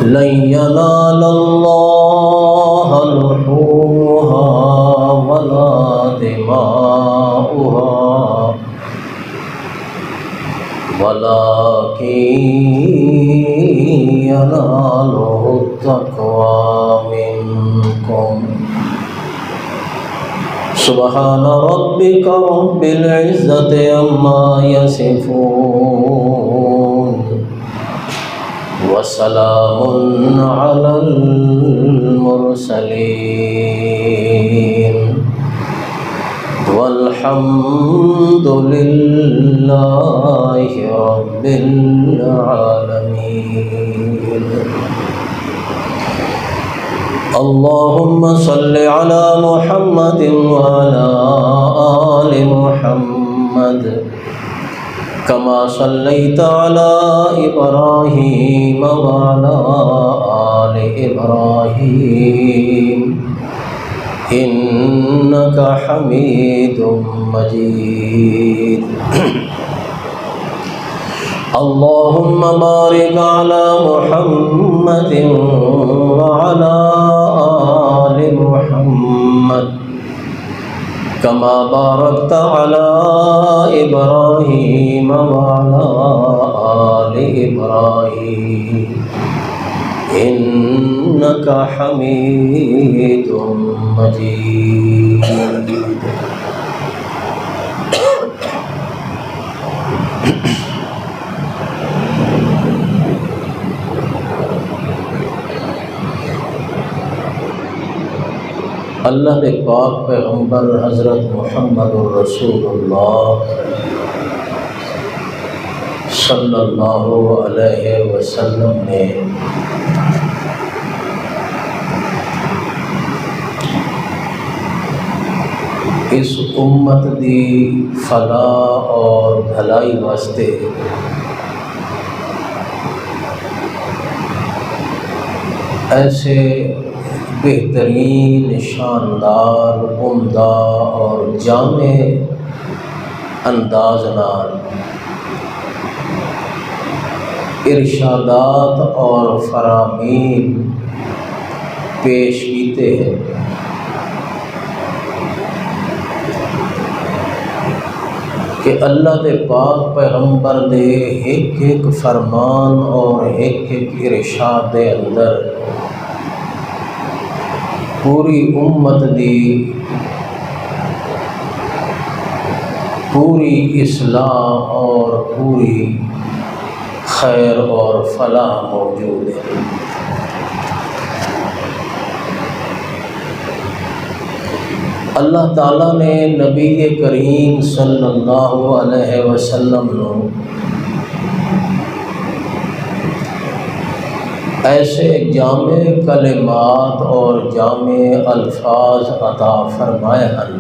لن ينال الله لحومها ولا دماؤها ولكن يناله التقوى منكم سبحان ربك رب العزة عما يصفون وسلام على المرسلين والحمد لله رب العالمين. اللهم صل على محمد وعلى آل محمد كما صليت على إبراهيم وعلى آل إبراهيم إنك حميد مجيد. اللهم بارك على محمد وعلى آل محمد كما باركت على إبراهيم وعلى آل إبراهيم إنك حميد مجيد. اللہ کے پاک پیغمبر حضرت محمد الرسول اللہ صلی اللہ علیہ وسلم نے اس امت دی فلاح اور بھلائی واسطے ایسے بہترین شاندار عمدہ اور جامع انداز نال ارشادات اور فرامین پیش کیتے ہیں کہ اللہ دے پاک پیغمبر دے ایک ایک فرمان اور ایک ایک ارشاد دے اندر پوری امت دی پوری اصلاح اور پوری خیر اور فلاح موجود ہے. اللہ تعالیٰ نے نبی کریم صلی اللہ علیہ وسلم نو ایسے جامع کلمات اور جامع الفاظ عطا فرمائے ہیں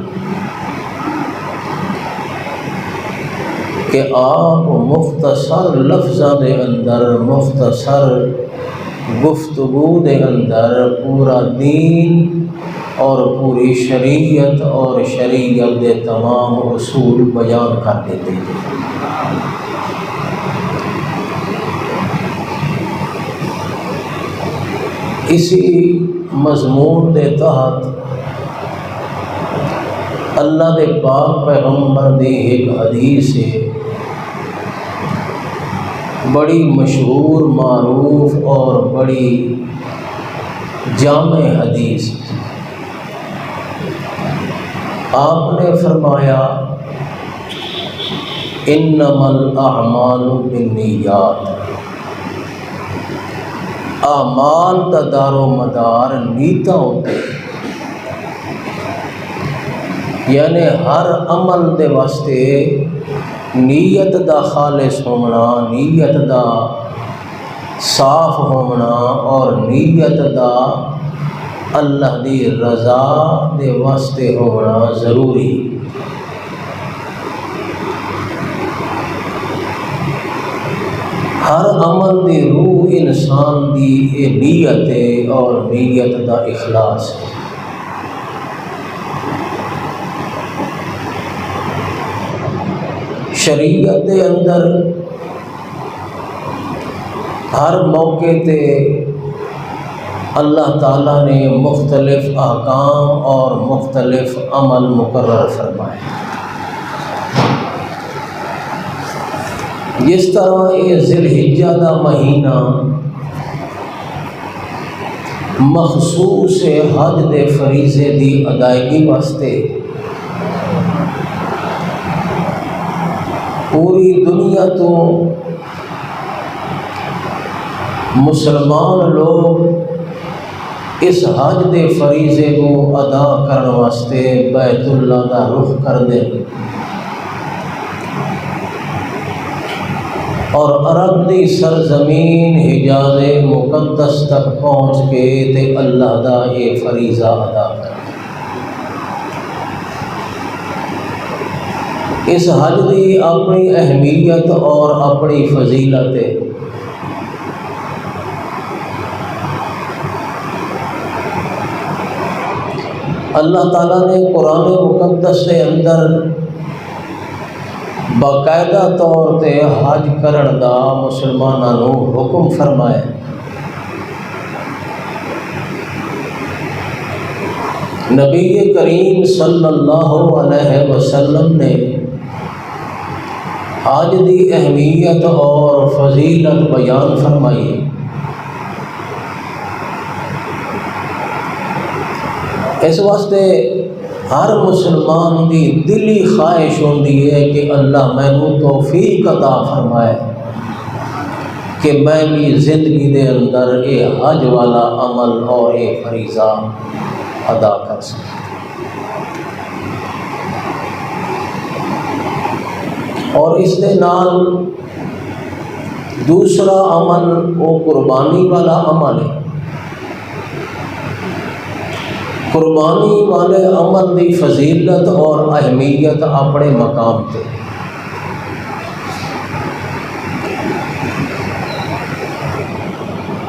کہ آپ مختصر لفظاں دے اندر، مختصر گفتگو دے اندر پورا دین اور پوری شریعت اور شریعت دے تمام اصول بیان کر دیتے ہیں۔ اسی مضمون دے تحت اللہ دے پاک پیغمبر دی ایک حدیث ہے، بڑی مشہور، معروف اور بڑی جامع حدیث۔ آپ نے فرمایا انما الاعمال بالنیات، اعمال دا دار و مدار نیتاں ہوتے، یعنی ہر عمل دے واسطے نیت دا خالص ہونا، نیت دا صاف ہونا اور نیت دا اللہ دی رضا دے واسطے ہونا ضروری۔ ہر عمل دی روح انسان دی یہ نیت ہے اور نیت دا اخلاص ہے۔ شریعت دے اندر ہر موقع تے اللہ تعالیٰ نے مختلف احکام اور مختلف عمل مقرر فرمائے۔ جس طرح یہ ذی الحجہ دا مہینہ مخصوص حج دے فریضے دی ادائیگی واسطے پوری دنیا تو مسلمان لوگ اس حج دے فریضے کو ادا کرنے واسطے بیت اللہ دا رخ کر دیں اور عرب دی سرزمین حجاز مقدس تک پہنچ کے تے اللہ دا یہ فریضہ ادا کر۔ اس حج دی اپنی اہمیت اور اپنی فضیلت ہے۔ اللہ تعالیٰ نے قرآن مقدس کے اندر باقاعدہ طور تے حج کرن دا مسلمانوں حکم فرمایا۔ نبی کریم صلی اللہ علیہ وسلم نے حج دی اہمیت اور فضیلت بیان فرمائی۔ اس واسطے ہر مسلمان دی دلی خواہش ہوتی ہے کہ اللہ مینوں توفیق عطا فرمائے کہ میں بھی زندگی دے اندر یہ حج والا عمل اور یہ فریضہ ادا کر سکوں۔ اور اس دے نال دوسرا عمل وہ قربانی والا عمل ہے۔ قربانی والے عمل دی فضیلت اور اہمیت اپنے مقام پہ۔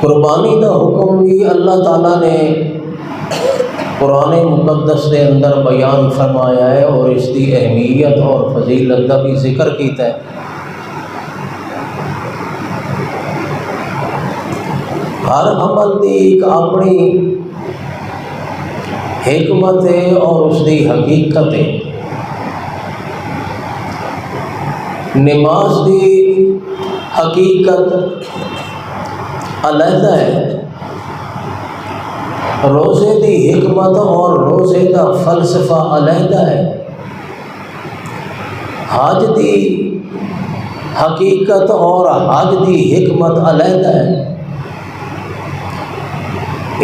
قربانی دا حکم بھی اللہ تعالیٰ نے قرآن مقدس کے اندر بیان فرمایا ہے اور اس کی اہمیت اور فضیلت کا بھی ذکر کیتا ہے۔ ہر عمل دی ایک اپنی حکمت ہے اور اس کی حقیقت ہے۔ نماز دی حقیقت علیحدہ ہے، روزے دی حکمت اور روزے کا فلسفہ علیحدہ ہے۔ حج دی حقیقت اور حج دی حکمت علیحدہ ہے۔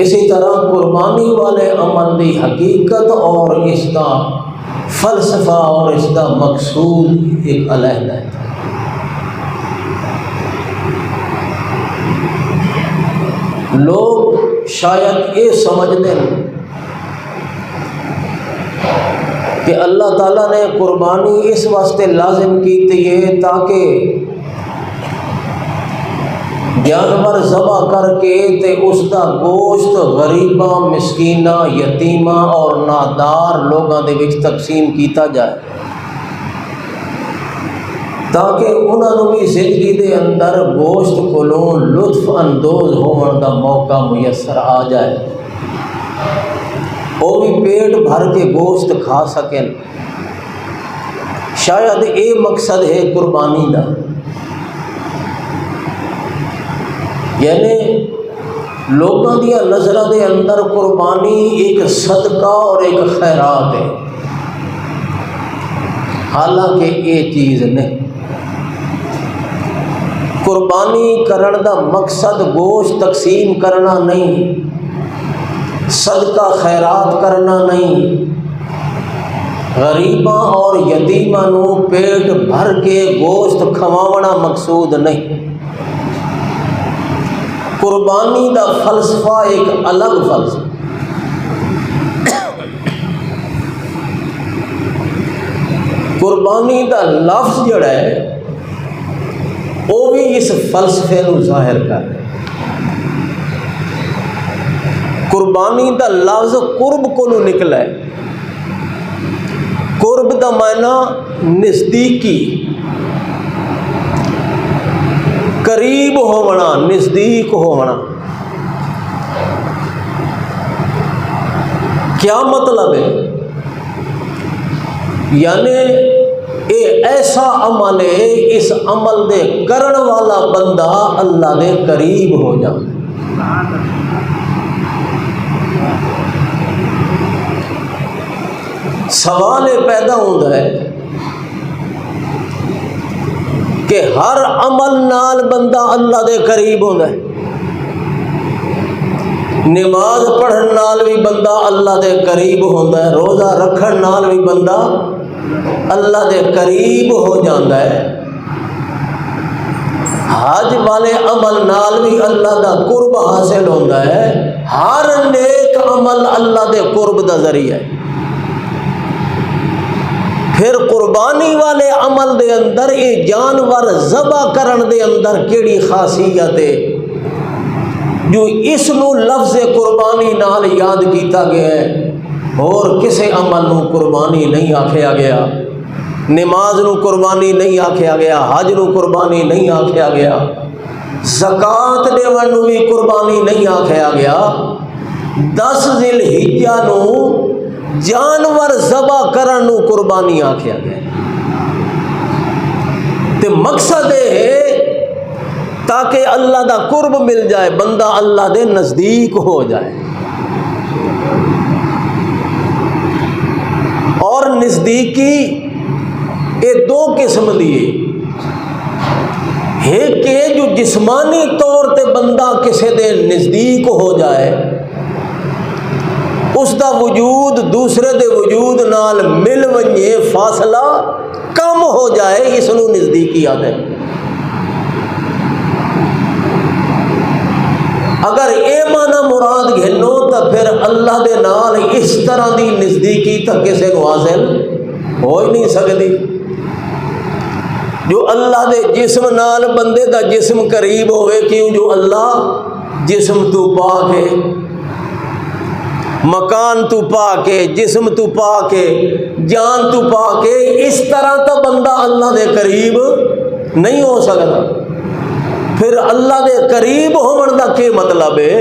اسی طرح قربانی والے عمل دی حقیقت اور اس کا فلسفہ اور اس کا مقصود ایک علیحدہ ہے۔ لوگ شاید یہ سمجھتے ہیں کہ اللہ تعالیٰ نے قربانی اس واسطے لازم کی ہے تاکہ جانور ذبح کر کے تے اس دا گوشت غریباں، مسکیناں، یتیماں اور نادار لوگاں دے وچ تقسیم کیتا جائے، تاکہ انہوں نے بھی زندگی دے اندر گوشت کولوں لطف اندوز ہون دا موقع میسر آ جائے، وہ بھی پیٹ بھر کے گوشت کھا سکیں۔ شاید یہ مقصد ہے قربانی دا، یعنی لوگوں دیا نظروں دے اندر قربانی ایک صدقہ اور ایک خیرات ہے، حالانکہ یہ چیز نہیں۔ قربانی کرن دا مقصد گوشت تقسیم کرنا نہیں، صدقہ خیرات کرنا نہیں، غریباں اور یتیماں نو پیٹ بھر کے گوشت کھواونا مقصود نہیں۔ قربانی دا فلسفہ ایک الگ فلسفہ، قربانی دا لفظ جڑا ہے وہ بھی اس فلسفے نو ظاہر کر رہا ہے۔ قربانی دا لفظ قرب کو نکلا ہے، قرب دا معنی نزدیکی، قریب ہونا، نزدیک ہونا۔ کیا مطلب ہے؟ یعنی یہ ایسا عمل ہے، اس عمل دے کرن والا بندہ اللہ دے قریب ہو جائے۔ سوال یہ پیدا ہوتا ہے کہ ہر عمل نال بندہ اللہ دے قریب ہوتا ہے، نماز پڑھن نال بھی بندہ اللہ دے قریب ہوتا ہے، روزہ رکھن نال بھی بندہ اللہ دے قریب ہو جاتا ہے، حج والے عمل نال بھی اللہ دا قرب حاصل ہوتا ہے، ہر نیک عمل اللہ دے قرب دا ذریعہ ہے۔ پھر قربانی والے عمل دے اندر یہ جانور ذبح کرن دے اندر کیڑی خاصیت ہے جو اس نو لفظ قربانی نال یاد کیتا گیا ہے، اور کسے عمل نو قربانی نہیں آکھیا گیا، نماز نو قربانی نہیں آکھیا گیا، حج نو قربانی نہیں آکھیا گیا، زکوٰۃ دیون نو بھی قربانی نہیں آکھیا گیا، 10 ذی الحجہ نو جانور ذبح کرن نو قربانی آکھیا گیا۔ تے مقصد ہے تاکہ اللہ دا قرب مل جائے، بندہ اللہ دے نزدیک ہو جائے۔ اور نزدیکی یہ 2 قسم دی ہے، کہ جو جسمانی طور تے بندہ کسے دے نزدیک ہو جائے، اس دا وجود دوسرے دے وجود نال مل ونجے، فاصلہ کم ہو جائے، اس نو نزدیکی آدھے۔ اگر اے معنی مراد گھنو تو پھر اللہ دے نال اس طرح دی نزدیکی تک کسے نو حاصل ہو ہی نہیں سکتی۔ جو اللہ دے جسم نال بندے دا جسم قریب ہوئے، کیوں؟ جو اللہ جسم تو پاک ہے، مکان تو پاک ہے، جسم تو پاک ہے، جان تو پاک ہے، اس طرح تو بندہ اللہ دے قریب نہیں ہو سکتا۔ پھر اللہ دے قریب ہون دا کیا مطلب ہے؟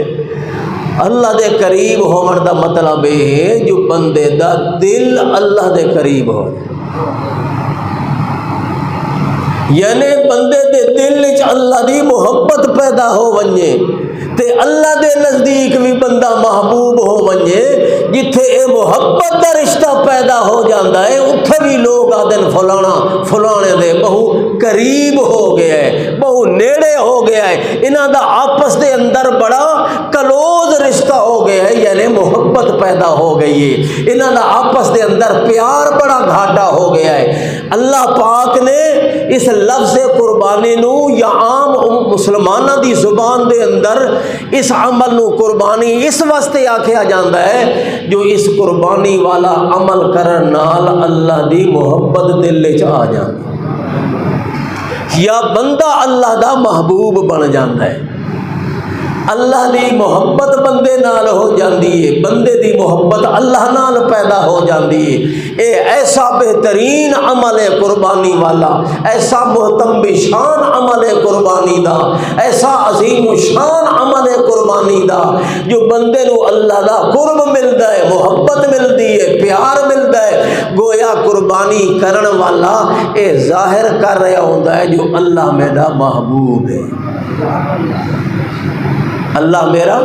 اللہ دے قریب ہون دا مطلب ہے جو بندے دا دل اللہ دے قریب ہو، یعنی بندے دے دل وچ اللہ دی محبت پیدا ہو ونجے، تے اللہ دے نزدیک بھی بندہ محبوب ہو ونجے۔ جتھے اے محبت دا رشتہ پیدا ہو جاندہ ہے، اتھے بھی لوگ آدن فلانا فلانے دے بہو قریب ہو گیا ہے، بہو نیڑے ہو گیا ہے، انہاں دا آپس دے اندر بڑا کلوز رشتہ ہو گیا ہے، یعنی محبت پیدا ہو گئی ہے، انہاں دا آپس دے اندر پیار بڑا گھاٹا ہو گیا ہے۔ اللہ پاک نے اس لفظ قربانی نو یا عام مسلمانہ دی زبان دے اندر اس عمل نو قربانی اس واسطے آکھیا جاندا ہے جو اس قربانی والا عمل کرن نال اللہ دی محبت دل وچ آ جاندی، یا بندہ اللہ دا محبوب بن جاندا ہے، اللہ دی محبت بندے نال ہو جاندی ہے، بندے دی محبت اللہ نال پیدا ہو جاندی ہے۔ اے ایسا بہترین عمل ہے قربانی والا، ایسا محتم بشان عمل ہے قربانی دا، ایسا عظیم شان عمل ہے قربانی دا جو بندے نو اللہ دا قرب ملدا ہے، محبت ملدی ہے، پیار ملدا ہے۔ گویا قربانی کرن والا اے ظاہر کر رہا ہوندا ہے جو اللہ میرا محبوب ہے، اللہ میرا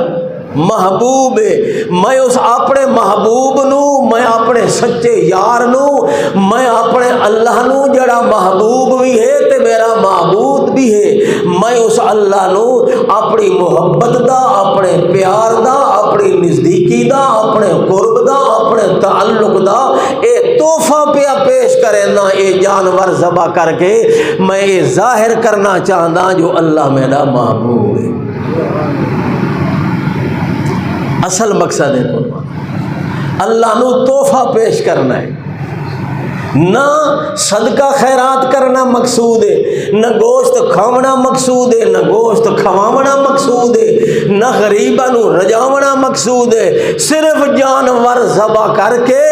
محبوب ہے، میں اس اپنے محبوب نو، میں اپنے سچے یار نو، میں اپنے اللہ نو جڑا محبوب بھی ہے تے میرا معبود بھی ہے، میں اس اللہ نو اپنی محبت دا، اپنے پیار دا، اپنی نزدیکی دا، اپنے قرب دا، اپنے تعلق دا اے تحفہ پیا پیش کرے نا، اے جانور ذبح کر کے میں یہ ظاہر کرنا چاہتا جو اللہ میرا محبوب ہے۔ اصل مقصد ہے قربان، اللہ نو تحفہ پیش کرنا ہے، نہ صدقہ خیرات کرنا مقصود ہے، نہ گوشت کھاونا مقصود ہے، نہ گوشت کھواونا مقصود ہے، نہ غریباں نو رجاونا مقصود ہے، صرف جانور ذبح کر کے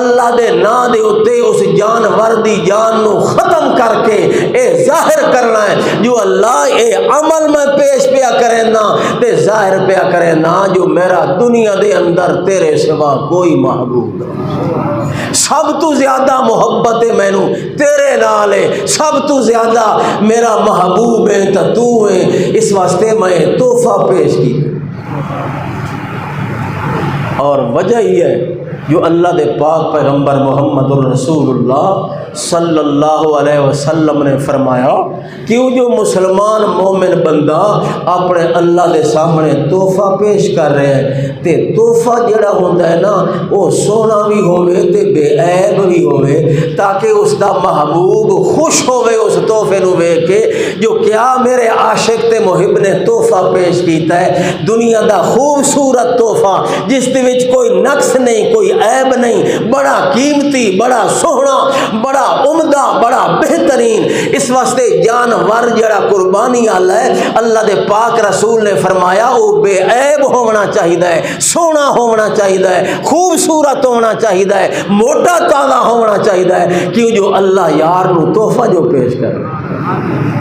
اللہ دے نام دے اتے اس جانور دی جان نو ختم کر کے اے ظاہر کرنا ہے جو اللہ اے عمل میں پیش پیا کرے نا تے ظاہر پیا کرے نا جو میرا دنیا دے اندر تیرے سوا کوئی محبوب نہیں، سب تو زیادہ محبت ہے مینو تیرے نال ہے، سب تو زیادہ میرا محبوب ہے تو ہے، اس واسطے میں تحفہ پیش کی۔ اور وجہ یہ ہے جو اللہ دے پاک پیغمبر محمد الرسول اللہ صلی اللہ علیہ وسلم نے فرمایا کیوں جو مسلمان مومن بندہ اپنے اللہ دے سامنے تحفہ پیش کر رہے ہیں تے تحفہ جڑا ہوتا ہے نا وہ سونا بھی ہوئے تے بے عیب بھی ہوئے تاکہ اس دا محبوب خوش ہوئے اس تحفے نو ویکھ کے جو کیا میرے عاشق تے محب نے تحفہ پیش کیتا ہے، دنیا دا خوبصورت تحفہ جس دے وچ کوئی نقص نہیں، کوئی عیب نہیں، بڑا قیمتی، بڑا سوہنا، بڑا عمدہ، بڑا بہترین۔ اس واسطے جانور جڑا قربانی والا ہے اللہ دے پاک رسول نے فرمایا وہ بے عیب ہونا چاہیے، سونا ہونا چاہیے، خوبصورت ہونا چاہیے، موٹا تازہ ہونا چاہیے، کیوں جو اللہ یار نو تحفہ جو پیش کر رہا ہے۔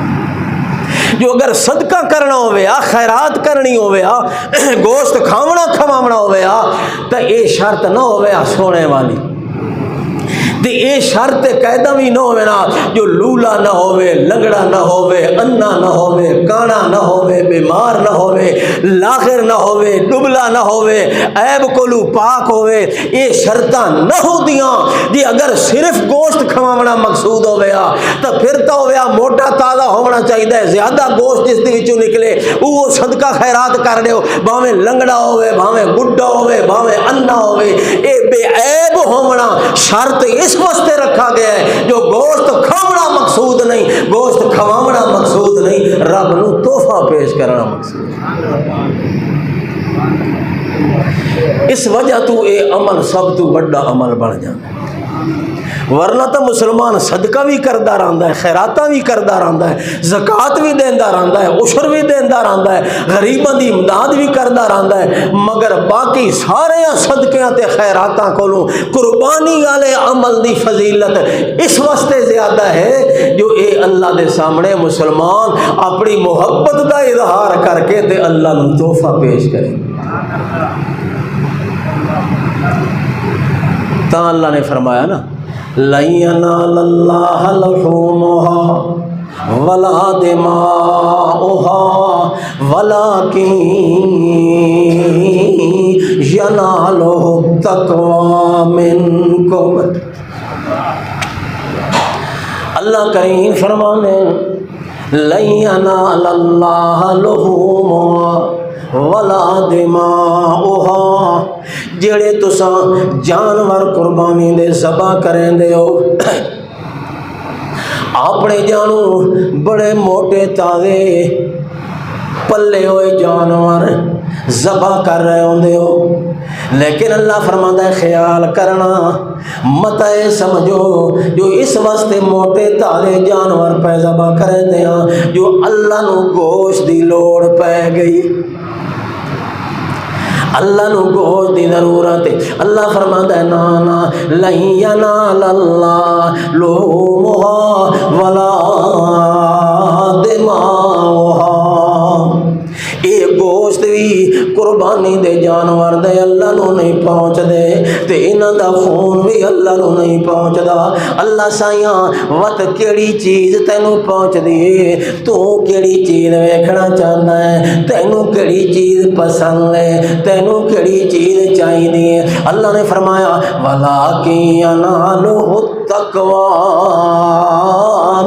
جو اگر صدقہ کرنا ہویا، خیرات کرنی ہویا، گوشت کھاونا کھواونا ہویا تو یہ شرط نہ ہویا سونے والی، تے یہ شرط قاعدہ بھی نہ ہوئے نا جو لولا نہ ہوئے، لنگڑا نہ ہوئے، انا نہ ہوئے، کانا نہ ہوئے، بیمار نہ ہوئے، لاغر نہ ہوئے، ڈبلا نہ ہوئے، عیب کولو پاک ہوئے، یہ شرطاں نہ ہو دیاں جی اگر صرف گوشت کھواونا مقصود ہویا تو پھر تو ہویا موٹا تازہ ہونا چاہیے، زیادہ گوشت جس دے وچوں نکلے وہ صدقہ خیرات کر دیو، بھاویں لنگڑا ہوئے، بھاویں بڈھا ہوئے، بھاویں انا ہوئے، اے بے عیب ہونا شرط اس واسطے رکھا گیا ہے جو گوشت کھاونا مقصود نہیں، گوشت کھواونا مقصود نہیں، رب نو تحفہ پیش کرنا مقصود۔ اس وجہ تو اے عمل سب تو بڑا عمل بن جاتا ہے، ورنہ تو مسلمان صدقہ بھی کرتا رہتا ہے، خیراتاں بھی کرتا رہتا ہے، زکوٰۃ بھی دینا رہتا ہے، عشر بھی دینا رہتا ہے، غریباں دی امداد بھی کرتا رہتا ہے، مگر باقی سارے صدقیاں تے خیراتاں کولوں قربانی والے عمل دی فضیلت اس واسطے زیادہ ہے جو اے اللہ دے سامنے مسلمان اپنی محبت دا اظہار کر کے تے اللہ نو تحفہ پیش کرے۔ تا اللہ نے فرمایا نا لَن يَنَالَ اللَّهَ لُحُومُهَا وَلَا دِمَاؤُهَا وَلَكِن يَنَالُهُ التَّقْوَىٰ مِنكُمْ۔ اللہ کریم فرمانے لَن يَنَالَ اللَّهَ لُحُومُهَا ولا دماؤها، جڑے تساں جانور قربانی دے ذبح کریں دے ہو اپنے جانو بڑے موٹے تازے پلے ہوئے جانور ذبح کر رہے ہوندے ہو، لیکن اللہ فرماتا ہے خیال کرنا مت اے سمجھو جو اس واسطے موٹے تالے جانور پہ ذبح کرے دیاں جو اللہ نو گوشت دی لوڑ پہ گئی، اللہ نو گوشت دی ضرورت ہے۔ اللہ فرماتا ہے نا لن ینال اللہ لحومھا ولا دماؤھا، یہ گوشت بھی قربانی دے جانور دے اللہ نو نہیں پہنچ دے تے انہاں دا خون بھی اللہ نو نہیں پہنچدا۔ اللہ سائیاں وت کیڑی چیز تینوں پہنچ دی، تو کیڑی چیز ویکھنا چاہندا ہے، تینوں کیڑی چیز پسند ہے، تینوں کیڑی چیز چاہیے۔ اللہ نے فرمایا وَلَٰكِن يَنَالُهُ التَّقْوَىٰ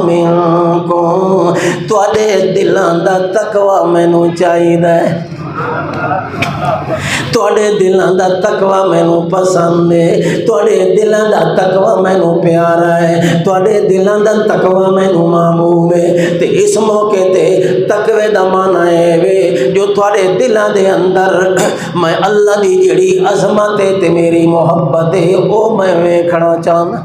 مِنکُم، تواڈے دلاں دا تقوی مینوں چاہیے، تواڈے دلاں دا تقوی مینوں پسند ہے، تواڈے دلاں دا تقوی مینوں پیارا ہے، تواڈے دلاں دا تقوی مینوں محبوب ہے۔ تے اس موقع تے تقوی دا معنی ہے وے جو تواڈے دلاں دے اندر میں اللہ دی جڑی عظمت ہے تے میری محبت ہے او میں ویکھنا چاہنا۔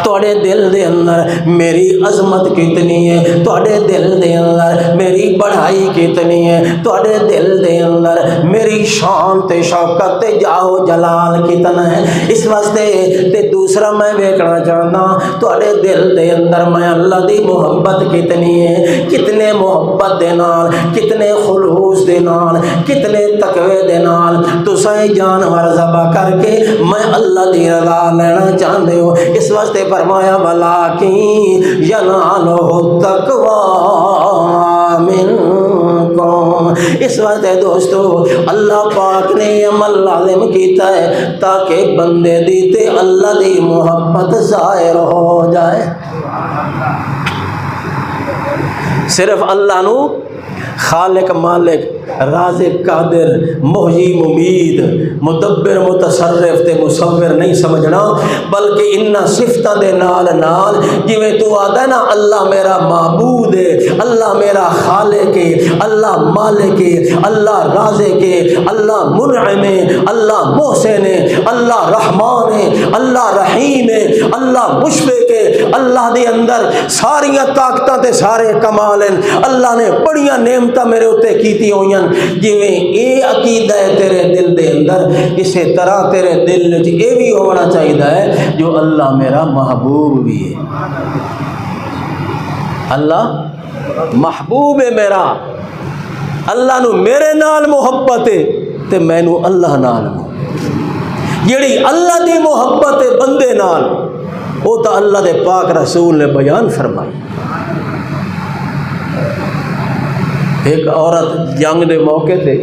تواڈے دل دے اندر میری عظمت کتنی ہے، تواڈے دل دے اندر میری بڑائی کتنی ہے، تواڈے دل دے اندر میری شان تے شوکت تے جاہ جلال کتنا ہے۔ اس واسطے تے دوسرا میں ویکھنا چاہنا تواڈے دل دے اندر میں اللہ دی محبت کتنی ہے، کتنے محبت دے نال، کتنے خلوص دے نال، کتنے تقوی دے نال تساں جانور ذبح کر کے میں اللہ دی رضا لینا چاہندے ہو۔ اس واسطے فرمایا وَلَٰكِن يَنَالُهُ التَّقْوَىٰ مِنکُم۔ اس واسطے دوستو اللہ پاک نے عمل لازم کیتا ہے تاکہ بندے دی تے اللہ دی محبت ظاہر ہو جائے۔ صرف اللہ نو خالق مالک رازق قادر محیی ممید مدبر متصرف تے مصور نہیں سمجھنا، بلکہ انہاں صفتاں دے نال نال جویں تو آدا نا اللہ میرا معبود ہے، اللہ میرا خالق ہے، اللہ مالک ہے، اللہ رازق ہے، اللہ منعم ہے، اللہ محسن ہے، اللہ رحمان ہے، اللہ رحیم ہے، اللہ مشفق ہے، اللہ دے اندر ساریاں طاقتاں تے سارے کمال ہیں، اللہ نے بڑیاں نعمتاں میرے اتے کیتی ہوئیں، جویں اے عقیدہ ہے تیرے دل دے اندر اسی طرح تیرے دل وچ اے بھی ہونا چاہیے ہے جو اللہ میرا محبوب بھی ہے، اللہ محبوب ہے میرا، اللہ نو میرے نال محبت ہے تے مینوں اللہ نال جیڑی اللہ دی محبت ہے بندے نال وہ تو اللہ دے پاک رسول نے بیان فرمائی۔ ایک عورت جنگ دے موقع تے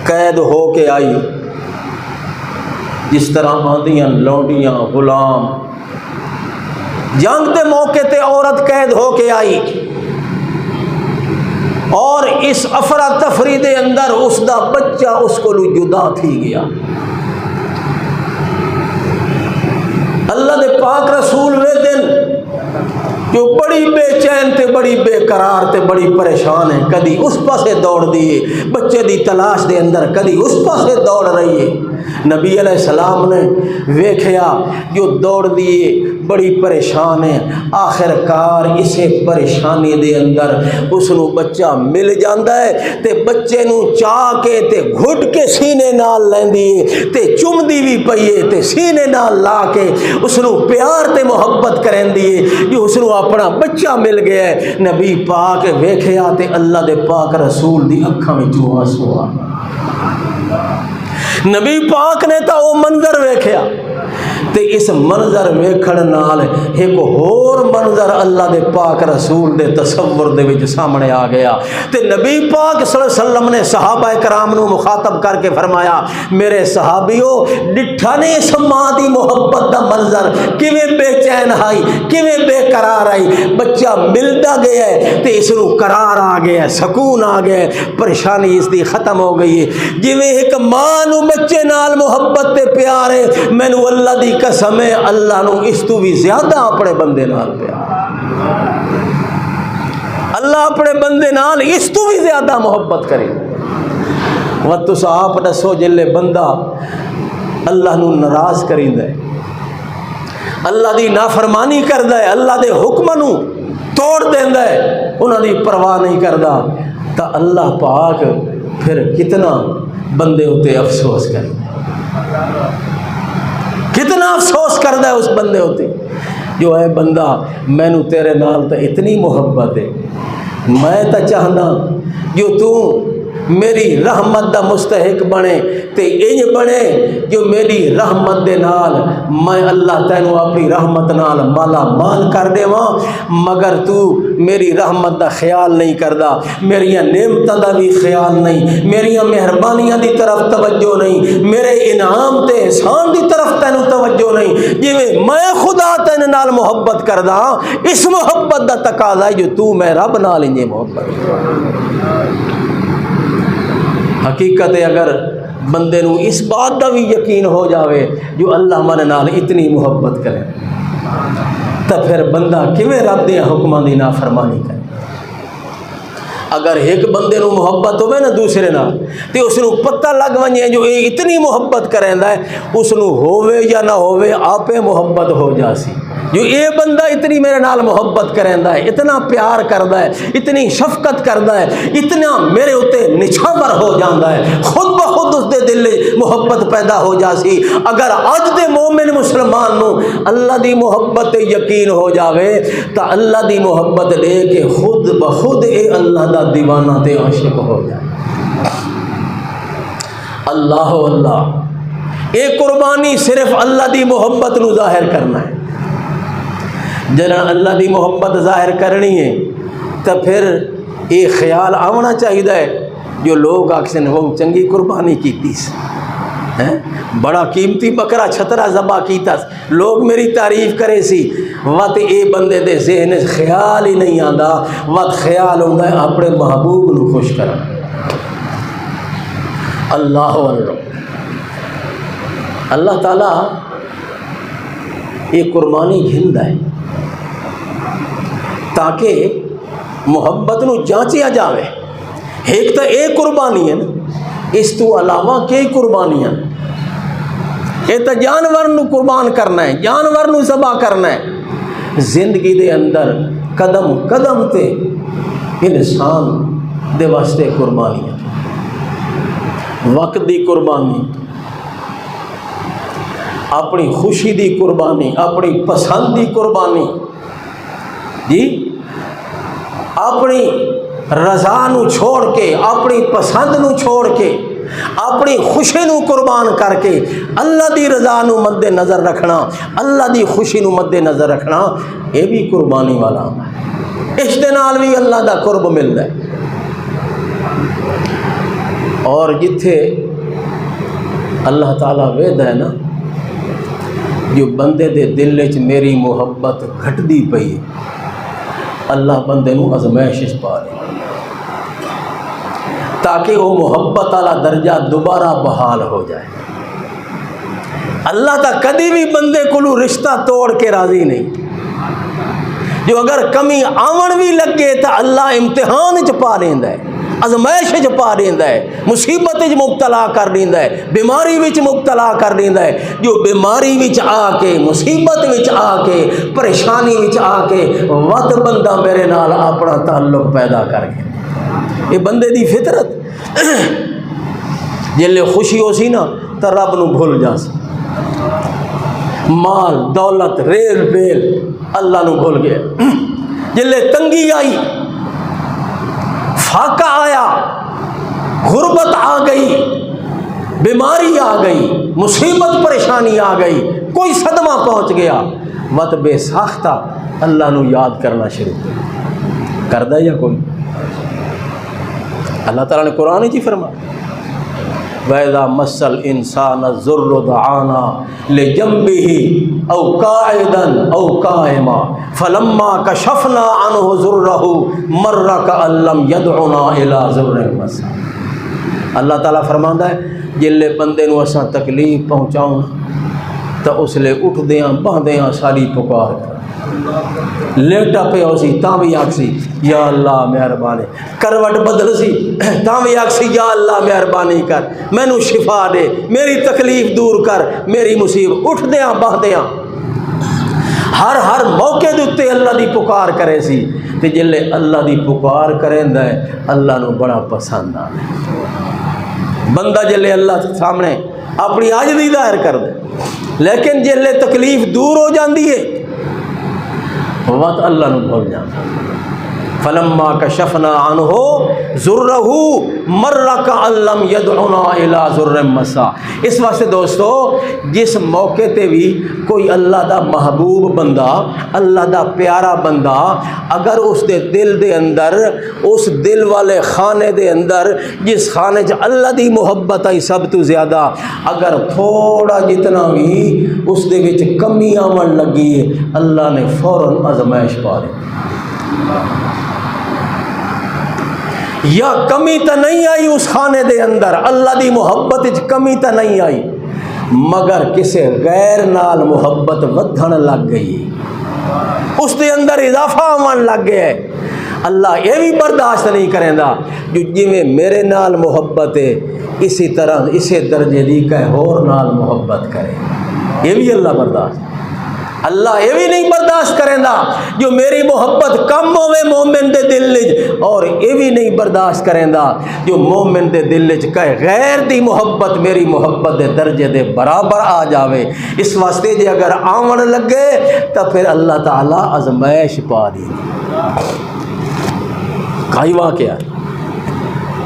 قید ہو کے آئی، جس طرح آندیاں لونڈیاں غلام، جنگ دے موقع تے عورت قید ہو کے آئی اور اس افراتفری دے اندر اس دا بچہ اس کو جدا تھی گیا۔ اللہ دے پاک رسول وے دن جو بڑی بے چین تے بڑی بے قرار تے بڑی پریشان ہے، کدی اس پاسے دوڑ دیے بچے دی تلاش دے اندر، کدی اس پاسے دوڑ رہی ہے۔ نبی علیہ السلام نے ویکھیا جو دوڑ دیے بڑی پریشان ہے، آخر کار اسے پریشانی دے اندر اس نو بچہ مل جاندا ہے تے بچے نو چاہ کے تے گھٹ کے سینے نال لیندی ہے تے چمدی بھی پئیے تے سینے نال لا کے اس نو پیار تے محبت کریندی ہے جو اس نو اپنا بچہ مل گیا ہے۔ نبی پاک ویکھیا تے اللہ دے پاک رسول دی اکھاں وچوں آنسو آ، نبی پاک نے تا وہ منظر ویکھیا تے اس منظر ویکھن نال ایک اور منظر اللہ دے پاک رسول دے تصور دے وچ سامنے آ گیا تے نبی پاک صلی اللہ علیہ وسلم نے صحابہ کرام نو مخاطب کر کے فرمایا میرے صحابیو ڈٹھا نے اس ماں دی محبت دا منظر کیویں بے چین آئی کیویں بے قرار آئی، بچہ ملدا گیا ہے تے اس نو قرار آ گیا ہے، سکون آ گیا ہے، پریشانی اس دی ختم ہو گئی ہے۔ جویں ایک ماں نو بچے نال محبت تے پیار ہے، مینوں اللہ دی قسم ہے اللہ نو اس تو بھی زیادہ اپنے بندے نال پیار، اللہ اپنے بندے نال اس تو بھی زیادہ محبت کرے. و تس آپ دسو جلے بندہ اللہ نو ناراض کریندا ہے, اللہ دی نافرمانی کردا ہے, اللہ دے حکم نو توڑ دیندا ہے, انہاں دی پرواہ نہیں کردا, تا اللہ پاک پھر کتنا بندے ہوتے افسوس کرے, کتنا افسوس کردا ہے اس بندے ہوتے جو ہے بندہ مینو تیرے نال تو اتنی محبت ہے, میں تو چاہنا جو تو میری رحمت دا مستحق بنے تے انج بنے جو میری رحمت دے نال میں اللہ تینوں اپنی رحمت نال مالا مال کر دیواں, مگر تو میری رحمت دا خیال نہیں کردا, میریاں نعمتاں دا بھی خیال نہیں, میریاں مہربانیاں دی طرف توجہ نہیں, میرے انعام تے احسان دی طرف تینوں توجہ نہیں. جویں میں خدا تین نال محبت کردا, اس محبت دا تقاضا ہے جو تو میں رب نال انجے محبت کر. حقیقت ہے اگر بندے نو اس بات دا بھی یقین ہو جاوے جو اللہ من نال اتنی محبت کرے, تو پھر بندہ کیویں رب دے حکماں دی نافرمانی کرے. اگر ایک بندے نو محبت ہوئے نا دوسرے نال تے اس نو پتہ لگ ونجے جو اے اتنی محبت کریندا ہے, اس نو ہووے یا نہ ہووے آپے محبت ہو جاسی. جو اے بندہ اتنی میرے نال محبت کریندا ہے, اتنا پیار کردا ہے, اتنی شفقت کردا ہے, اتنا میرے اتے نچھاور ہو جاندا ہے, خود بخود اس دے دل محبت پیدا ہو جاسی. اگر اج دے مومن مسلمان نو اللہ دی محبت یقین ہو جاوے تو اللہ دی محبت لے کے خود بخود اے اللہ دا دیوانہ تے عاشق ہو جائے. اللہ اللہ اے قربانی صرف اللہ دی محبت نو ظاہر کرنا ہے. جنا اللہ دی محبت ظاہر کرنی ہے تو پھر یہ خیال آنا چاہیے جو لوگ آکسن وہ چنگی قربانی کیتی سی, بڑا قیمتی بکرا چھترا ذبح کیتا, لوگ میری تعریف کرے سی, وقت اے بندے دے ذہن خیال ہی نہیں آندا, وقت خیال ہوندا ہے اپنے محبوب نو خوش کرا. اللہ اللہ تعالیٰ یہ قربانی گھندا ہے تاکہ محبت نو جانچیا جاوے. ایک تو ایک قربانی ہے نا, اس تو علاوہ کئی قربانیاں, یہ تو جانور نو قربان کرنا ہے, جانور نو ذبح کرنا ہے. زندگی دے اندر قدم قدم تے انسان دے واسطے قربانیاں, وقت دی قربانی, اپنی خوشی دی قربانی, اپنی پسند دی قربانی, جی اپنی رضا نو چھوڑ کے, اپنی پسند نو چھوڑ کے, اپنی خوشی نو قربان کر کے اللہ دی رضا نو مد نظر رکھنا, اللہ دی خوشی نو مد نظر رکھنا, یہ بھی قربانی والا ہے. اس دے نال بھی اللہ دا قرب ملتا ہے. اور جتھے اللہ تعالیٰ وعدہ ہے نا جو بندے دے دل وچ میری محبت گھٹدی پئی, اللہ بندے نو آزمائش پا لے تاکہ وہ محبت والا درجہ دوبارہ بحال ہو جائے. اللہ تا کدی بھی بندے کو رشتہ توڑ کے راضی نہیں. جو اگر کمی آون بھی لگے تو اللہ امتحان چ پا لیندا ہے, آزمائش چ پا لیندا ہے, مصیبت وچ مبتلا کر دیندا ہے, بیماری وچ مبتلا کر دیندا ہے. جو بیماری وچ آ کے, مصیبت وچ آ کے, پریشانی وچ آ کے وقت بندہ میرے نال اپنا تعلق پیدا کر کے, یہ بندے دی فطرت. جلے خوشی ہو سی نا تو رب نو بھول جا سی, مال دولت ریل بیل اللہ نو بھول گیا. جلے تنگی آئی, فاقہ آیا, غربت آ گئی, بیماری آ گئی, مصیبت پریشانی آ گئی, کوئی صدمہ پہنچ گیا, وقت بے ساختہ اللہ نو یاد کرنا شروع کر دے. یا کوئی اللہ تعالیٰ نے قرآن جی فرمایا وَإِذَا مَسَّ الْإِنسَانَ الضُّرُّ دَعَانَا لِجَنبِهِ أَوْ قَاعِدًا أَوْ قَائِمًا فَلَمَّا كَشَفْنَا عَنْهُ ضُرَّهُ مَرَّ كَأَن لَّمْ يَدْعُنَا إِلَىٰ ضُرٍّ مَّسَّهُ. اللہ تعالیٰ فرماندا ہے جلے بندے نو اساں تکلیف پہنچاؤں تو اس لے اٹھ دیاں بہدیاں ساری پکار کر, لیٹا پہ ہو سی تاں بھی آکسی یا اللہ مہربانی، کروٹ بدل سی تاں بھی آکسی یا اللہ مہربانی کر، مینوں شفا دے، میری تکلیف دور کر، میری مصیبت اٹھ دیاں بہ دیاں، ہر موقع دے اتے اللہ دی پکار کرے سی، تے جلے اللہ دی پکار کریندا ہے اللہ نو بڑا پسند آ بندہ جلے اللہ سامنے اپنی عاجزی ظاہر کر دے، لیکن جلے تکلیف دور ہو جاندی ہے وقت اللہ نو بھول جانا۔ فلما کشفنا عنہ ضرہ مر کأن لم یدعنا الی ضر مسا۔ اس واسطے دوستو جس موقع تے بھی کوئی اللہ دا محبوب بندہ، اللہ دا پیارا بندہ اگر اس دے دل دے اندر، اس دل والے خانے دے اندر جس خانے چ اللہ دی محبت آئی سب تو زیادہ، اگر تھوڑا جتنا بھی اس دے وچ کمی آمن لگی ہے اللہ نے فوراً آزمائش پا دی۔ یا کمی تا نہیں آئی اس خانے دے اندر، اللہ دی محبت وچ کمی تا نہیں آئی، مگر کسے غیر نال محبت ودھن لگ گئی، اس دے اندر اضافہ آمن لگ گیا ہے۔ اللہ یہ بھی برداشت نہیں کریں دا جو جی میں میرے نال محبت ہے اسی طرح اسے درجے دی کہ اور نال محبت کرے، یہ بھی اللہ برداشت، اللہ یہ بھی نہیں برداشت کریں دا جو میری محبت کم ہوئے مومن دے دل وچ، اور یہ بھی نہیں برداشت کریں دا جو مومن دے دل وچ کہ غیر دی محبت میری محبت دے درجے دے برابر آ جاوے۔ اس واسطے جے اگر آمن لگے تو پھر اللہ تعالیٰ آزمائش پا دی۔ کئی واقعہ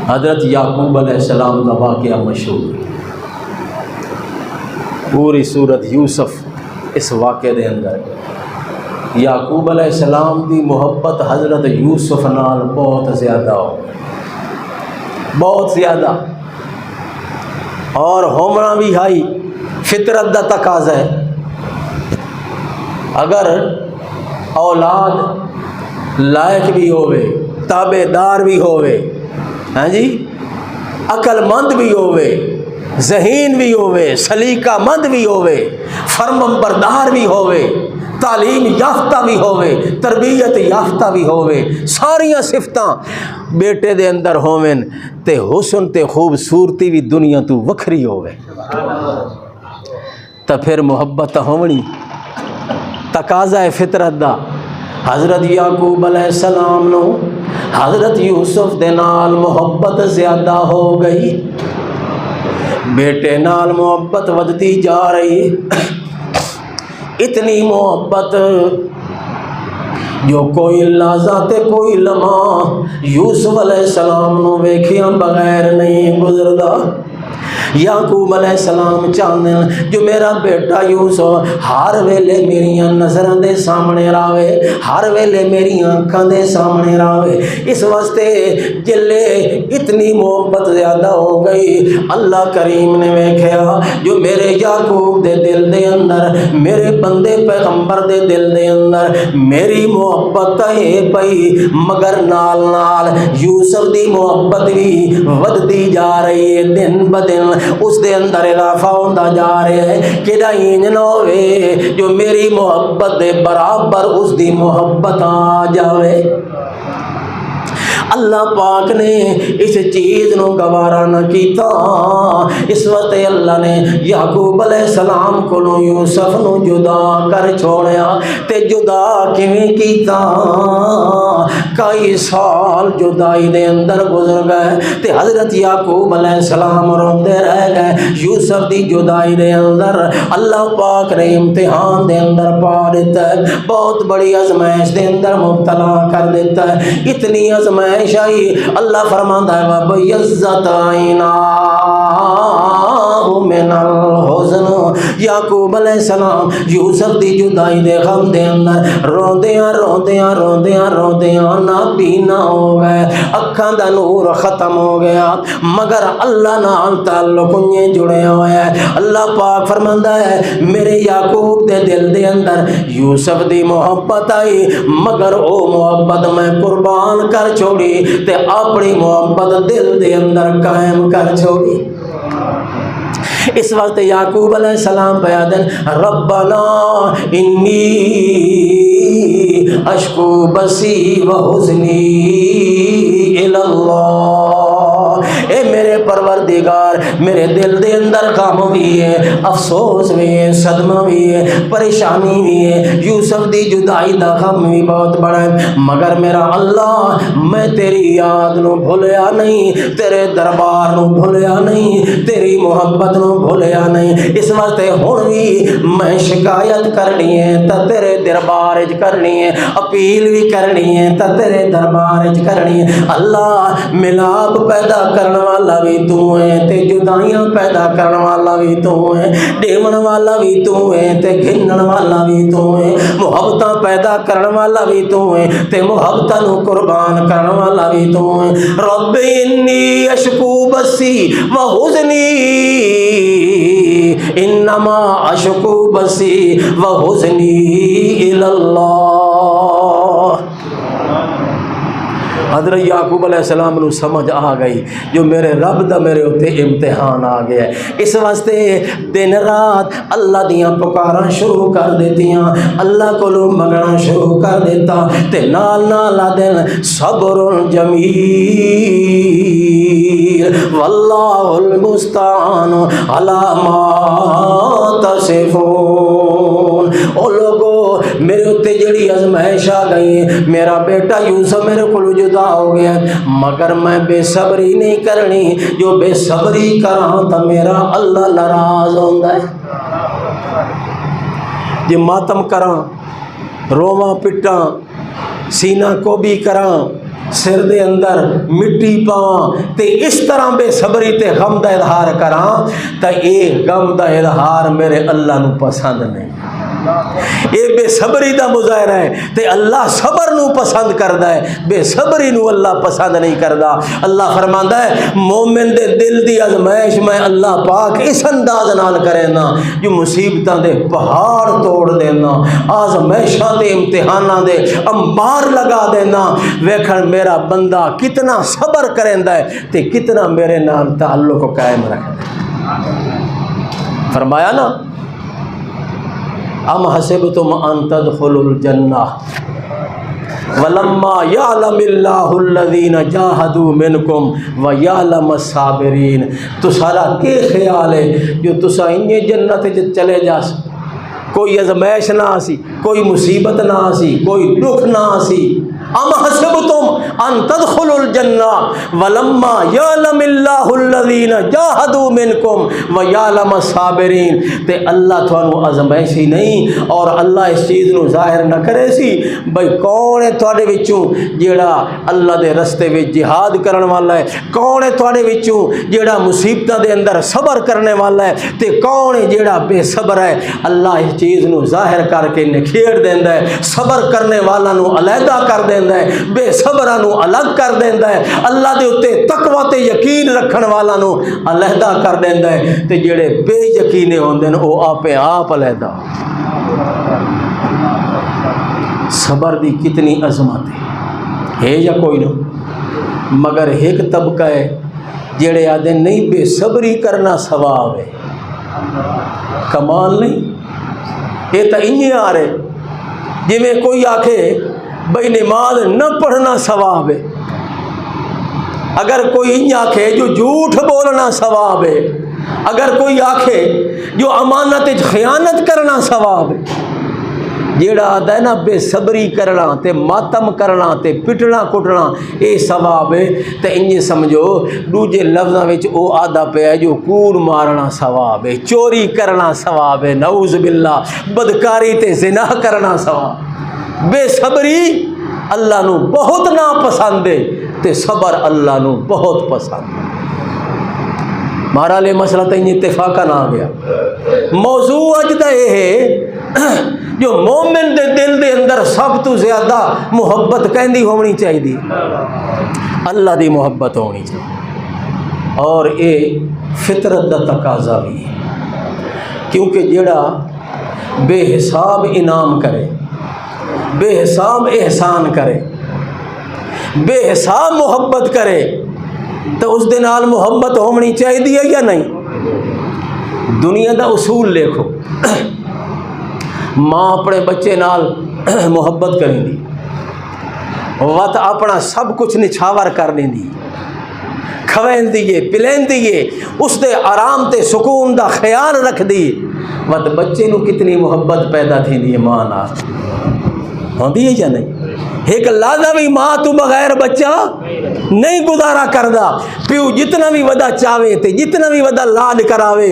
حضرت یعقوب علیہ السلام کا واقعہ مشہور، پوری سورت یوسف اس واقعے دے اندر یعقوب علیہ السلام دی محبت حضرت یوسف نال بہت زیادہ ہو، بہت زیادہ، اور ہومنا بھی ہائی فطرت دا تقاضا ہے۔ اگر اولاد لائق بھی ہوئے، تابع دار بھی ہوئے، ہاں جی عقل مند بھی ہوئے، ذہین بھی ہوئے، سلیقہ مند بھی ہوئے، فرمان بردار بھی ہوئے، تعلیم یافتہ بھی ہوئے، تربیت یافتہ بھی ہوئے، ساریاں صفتاں بیٹے دے اندر ہوئن تے حسن تے خوبصورتی بھی دنیا تو وکھری ہوئے، تو پھر محبت ہونی تقاضا ہے فطرت دا۔ حضرت یعقوب علیہ السلام نو حضرت یوسف دے نال محبت زیادہ ہو گئی، بیٹے نال محبت ودتی جا رہی، اتنی محبت جو کوئی لحظہ تے کوئی لمحہ یوسف علیہ السلام نو ویکھیاں بغیر نہیں گزردا۔ یعقوب علیہ السلام چاہتے ہیں جو میرا بیٹا یوسف ہر ویلے میریاں نظروں دے سامنے راوے، ہر ویلے میری آنکھاں دے سامنے راوے۔ اس واسطے جلے اتنی محبت زیادہ ہو گئی، اللہ کریم نے ویکھیا جو میرے یعقوب دے دل دے اندر، میرے بندے پیغمبر دے دل دے اندر میری محبت ہے پئی، مگر نال نال یوسف دی محبت بھی ودتی جا رہی ہے، دن بدن اس دے اندر اضافہ ہوتا جا رہا ہے۔ کہ انج نہ ہوئے جو میری محبت دے برابر اس دی محبت آ جاوے۔ اللہ پاک نے اس چیز نو گوارا نہ کیتا، اس وقت اللہ نے یعقوب علیہ السلام کو یوسف نو جدا کر چھوڑیا، تے جدا کیویں کیتا؟ کئی سال جدائی دے اندر گزر گئے تے حضرت یعقوب علیہ السلام روندے رہ گئے یوسف دی جدائی دے اندر۔ اللہ پاک نے امتحان دے اندر پا دیتا ہے، بہت بڑی آزمائش دے اندر مبتلا کر دیتا ہے، اتنی آزمائش آئی اللہ فرماندا ہے وَبَيَّضَّتْ عَيْنَاهُ مِنَ الْحُزْنِ۔ یعقوب علیہ السلام یوسف دی جدائی دے غم دے اندر روندیاں روندیاں روندیاں روندیاں نابینا ہو گئے، اکھاں دا نور ختم ہو گیا، مگر اللہ نال تعلق انہیں جڑے ہوئے ہیں۔ اللہ پاک فرماندا ہے میرے یعقوب دے دل دے اندر یوسف دی محبت آئی، مگر او محبت میں قربان کر چھوڑی تے اپنی محبت دل دے اندر قائم کر چھوڑی۔ اس وقت یعقوب علیہ السلام بیادن ربنا انی اشکو بسی و حزنی الاللہ، اے میرے پروردگار میرے دل دے اندر غم بھی ہے، افسوس بھی ہے، صدمہ بھی ہے، پریشانی بھی ہے، یوسف دی جدائی دا غم بھی بہت بڑا ہے، مگر میرا اللہ میں تیری یاد نو بھولیا نہیں، تیرے دربار نو بھولیا نہیں، تیری محبت نو بھولیا نہیں۔ اس واسطے ہن بھی میں شکایت کرنی ہے تا تیرے دربار وچ کرنی ہے، اپیل بھی کرنی ہے تا تیرے دربار وچ کرنی ہے۔ اللہ ملاپ پیدا کرنے والا بھی تو ہے تے جدائیاں پیدا کرنے والا بھی تو ہے، دیون والا بھی تو ہے تے گھنن والا بھی تو ہے، محبتاں پیدا کرنے والا بھی تو ہے تے محبتاں نو قربان کرنے والا بھی تو ہے۔ رب انی اشکو بسی و حزنی انما اشکو بسی و حزنی الاللہ۔ حضرت یعقوب علیہ السلام نو سمجھ آ گئی جو میرے رب دا میرے اتے امتحان آ گیا ہے، اس واسطے دن رات اللہ دیاں پکاراں شروع کر دیتیاں، اللہ کو منگنا شروع کر دیتا، تے نال نال دن صبر جمیل واللہ المستعان علی ما تصفون۔ او لوگو میرے اتے جڑی ازمائش آ گئی، میرا بیٹا یوسف میرے کو جدا ہو گیا، مگر میں بے صبری نہیں کرنی، جو بے صبری کراں تا میرا اللہ ناراض ہوندا ہے۔ جی ماتم کراں، روواں پٹاں، سینہ کو بھی کراں، سر دے اندر مٹی پاواں، تے اس طرح بے صبری تے غم دا اظہار کراں تا اے غم دا اظہار میرے اللہ نو پسند نہیں۔ اے بے صبری دا مظاہرہ ہے تے اللہ صبر نو پسند کردا ہے، بے صبری نو اللہ پسند نہیں کردا۔ اللہ فرماندا ہے مومن دے دل دی ازمائش میں اللہ پاک اس انداز نال کرینا جو مصیبتاں دے پہاڑ توڑ دینا، آزمائشاں دے امتحاناں دے انبار لگا دینا۔ ویکھن میرا بندہ کتنا صبر کریندا ہے تے کتنا میرے نال تعلق قائم رکھدا ہے۔ فرمایا نا ام حسبتم ان تدخلوا الجنہ ولما یعلم اللہ الذین جاہدوا منکم ویعلم الصابرین۔ تو سارا کے خیال ہے جو تسا انجے جنت چلے جاس، کوئی ازمائش نہ آسی، کوئی مصیبت نہ آسی، کوئی دکھ نہ آسی۔ ام حسبتم ان تدخلوا الجنہ ولما یعلم اللہ الذین جاہدوا منکم ویعلم الصابرین۔ تے اللہ تھانو ازمائشی نہیں اور اللہ اس چیز نو ظاہر نہ کرے سی بھئی کون ہے تھوڑے وچوں جیڑا اللہ دے رستے وچ جہاد کرن والا ہے، کون ہے تھوڑے وچوں جیڑا مصیبتاں دے اندر صبر کرنے والا ہے، تے کون ہے جیڑا بے صبر ہے۔ اللہ اس چیز نو ظاہر کر کے نکھیڑ دیندا ہے، صبر کرنے والا نو علیحدہ کر دیندا ہے، بے صبراں نو الگ کر دیندا ہے، اللہ دے اوتے تقوی تے یقین رکھن والا نو علیحدہ کر دیندا ہے، تے جڑے بے یقینے ہوندے نے او آپے آپ علیحدہ۔ صبر دی کتنی عظمت ہے یا کوئی نہ، مگر ایک طبقہ ہے جڑے آدھے نہیں بے صبری کرنا ثواب ہے، کمال نہیں۔ یہ تو انہیں آ رہے جی میں کوئی آکھے بھئی نماز نہ پڑھنا ثواب ہے، اگر کوئی انہیں آکھے جو جھوٹ بولنا ثواب ہے، اگر کوئی آکھے جو امانت خیانت کرنا ثواب ہے، جیڑا آدھا ہے نا بے صبری کرنا تے ماتم کرنا تے پٹنا کٹنا اے ثواب ہے، تے انجے سمجھو دوجے لفظاں وچ او آدھا پہ ہے جو کوڑ مارنا ثواب ہے، چوری کرنا ثواب ہے، نعوذ باللہ، بدکاری تے زنا کرنا ثواب۔ بے صبری اللہ نو بہت ناپسند ہے تے صبر اللہ نو بہت پسند ہے۔ مارا لے مسئلہ تے اتفاقاً آ گیا۔ موضوع اج دا یہ ہے جو مومن دے دل دے اندر سب تو زیادہ محبت کہندی ہونی چاہیے، اللہ دی محبت ہونی چاہیے، اور اے فطرت دا تقاضا بھی ہے، کیونکہ جڑا بے حساب انعام کرے، بے حساب احسان کرے، بے حساب محبت کرے تو اس دے نال محبت ہونی چاہیے یا نہیں؟ دنیا دا اصول دیکھو، ماں اپنے بچے نال محبت کریں دی، وت اپنا سب کچھ نچھاور کر دیں دی، کھوین دیے پلین دیے، اس دے آرام تے سکون دا خیال رکھ دی، وت بچے نو کتنی محبت پیدا تھی دی ماں نال، ہوندی ہے یا نہیں؟ ایک لازہ بھی ماں تو بغیر بچہ نہیں گزارا کردا، پیو جتنا بھی ودا چاہے تے جتنا بھی ودا لاد کراوے،